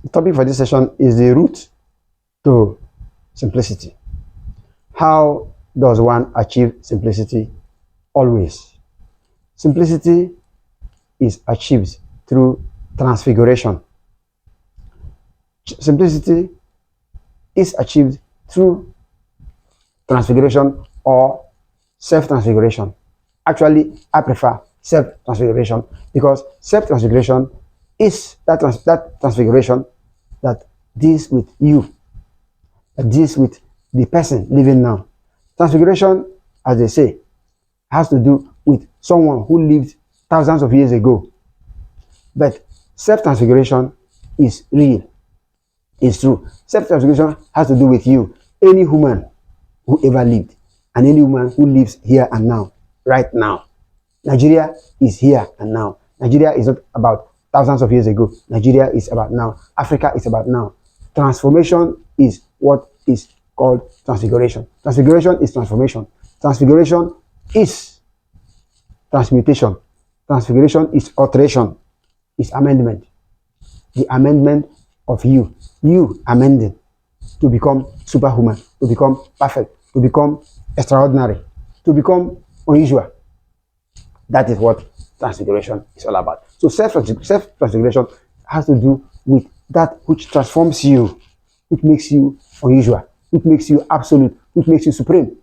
The topic for this session is the route to simplicity. How does one achieve simplicity? Always. Simplicity is achieved through transfiguration. Simplicity is achieved through transfiguration or self-transfiguration. Actually, I prefer self-transfiguration because self-transfiguration is that transfiguration that deals with you, that deals with the person living now. Transfiguration, as they say, has to do with someone who lived thousands of years ago. But self-transfiguration is real, it's true. Self-transfiguration has to do with you, any human who ever lived, and any woman who lives here and now, right now. Nigeria is here and now. Nigeria is not about thousands of years ago. Nigeria is about now. Africa is about now. Transformation is what is called transfiguration. Transfiguration is transformation. Transfiguration is transmutation. Transfiguration is alteration, is amendment. The amendment of you. You amending to become superhuman, to become perfect, to become extraordinary, to become unusual. That is what transfiguration is all about. So self-transfiguration has to do with that which transforms you, which makes you unusual, which makes you absolute, which makes you supreme.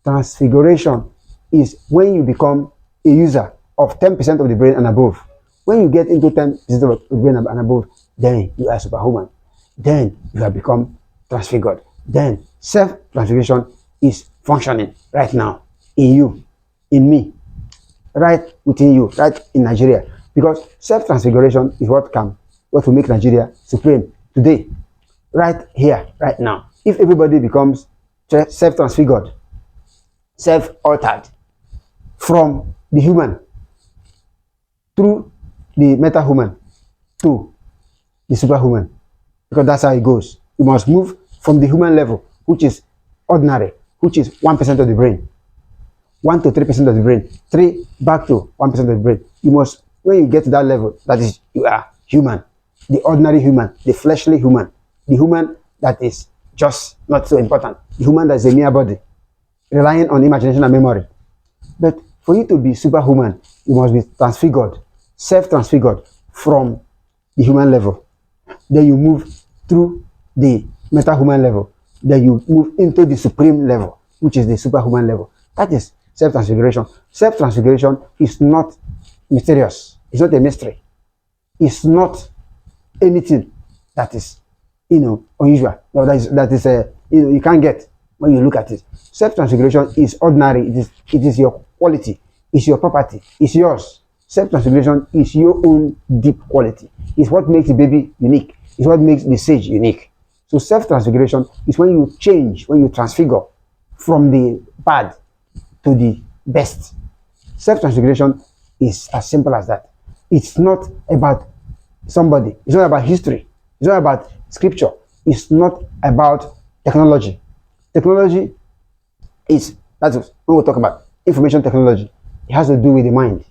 Transfiguration is when you become a user of 10% of the brain and above. When you get into 10% of the brain and above, then you are superhuman. Then you have become transfigured. Then self-transfiguration is functioning right now in you, in me, right within you, right in Nigeria. Because self-transfiguration is what will make Nigeria supreme today, right here, right now. If everybody becomes self-transfigured, self-altered from the human through the meta-human to the superhuman, because that's how it goes. You must move from the human level, which is ordinary, which is 1% of the brain, 1 to 3% of the brain, 3 back to 1% of the brain. You must, when you get to that level, that is, you are human, the ordinary human, the fleshly human, the human that is just not so important, the human that is a mere body, relying on imagination and memory. But for you to be superhuman, you must be transfigured, self-transfigured from the human level. Then you move through the meta-human level. Then you move into the supreme level, which is the superhuman level. That is self-transfiguration. Self-transfiguration is not mysterious. It's not a mystery. It's not anything that is, unusual. No, that is you can't get when you look at it. Self-transfiguration is ordinary. It is your quality. It's your property. It's yours. Self-transfiguration is your own deep quality. It's what makes the baby unique. It's what makes the sage unique. So self-transfiguration is when you change, when you transfigure from the bad to the best. Self-transfiguration is as simple as that. It's not about somebody. It's not about history. It's not about scripture. It's not about technology. Technology that's when we talk about information technology. It has to do with the mind.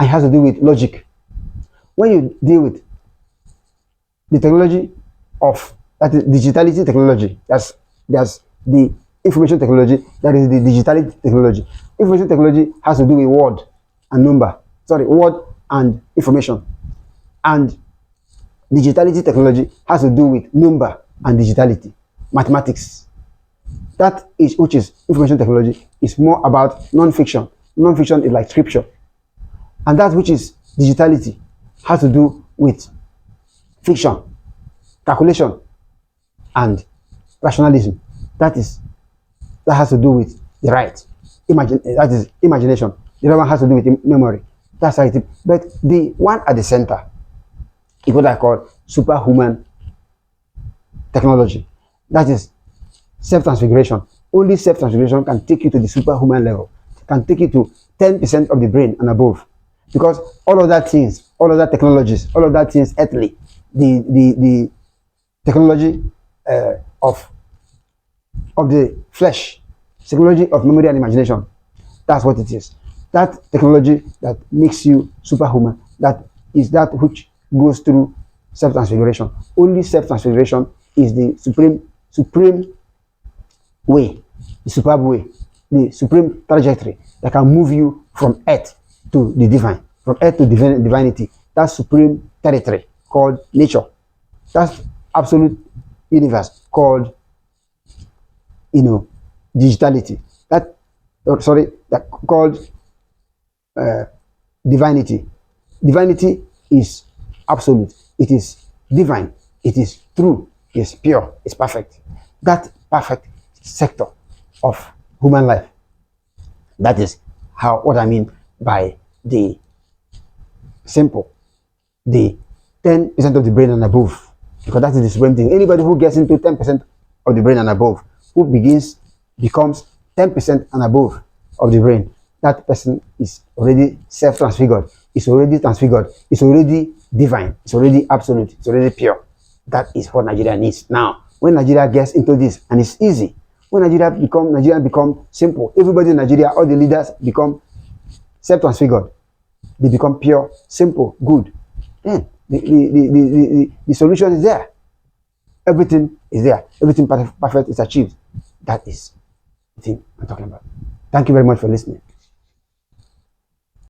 It has to do with logic. When you deal with the technology of that is digitality technology, there's the information technology, that is the digitality technology. Information technology has to do with word and information. And digitality technology has to do with number and digitality, mathematics. That is, which is information technology, is more about non-fiction. Non-fiction is like scripture. And that which is digitality has to do with fiction, calculation, and rationalism. That has to do with the right. That is imagination. The other one has to do with memory. That's how it is. But the one at the center is what I call superhuman technology. That is self-transfiguration. Only self-transfiguration can take you to the superhuman level, can take you to 10% of the brain and above. Because all of that things, all of that technologies, all of that things earthly, the technology of the flesh, technology of memory and imagination, that's what it is. That technology that makes you superhuman, that is that which goes through self-transfiguration. Only self-transfiguration is the supreme way, the superb way, the supreme trajectory that can move you from earth to the divine, from earth to divinity. That supreme territory called nature. That's absolute universe called, digitality. That called divinity. Divinity is absolute. It is divine. It is true. It is pure. It's perfect. That perfect sector of human life. That is what I mean by the simple, the 10% of the brain and above, because that is the supreme thing. Anybody who gets into 10% of the brain and above, who becomes 10% and above of the brain, that person is already self-transfigured. It's already transfigured. It's already divine. It's already absolute. It's already pure. That is what Nigeria needs now. When Nigeria gets into this, and it's easy. When Nigeria become simple, everybody in Nigeria, all the leaders become self-transfigured. They become pure, simple, good. Then the solution is there. Everything is there. Everything perfect is achieved. That is the thing I'm talking about. Thank you very much for listening.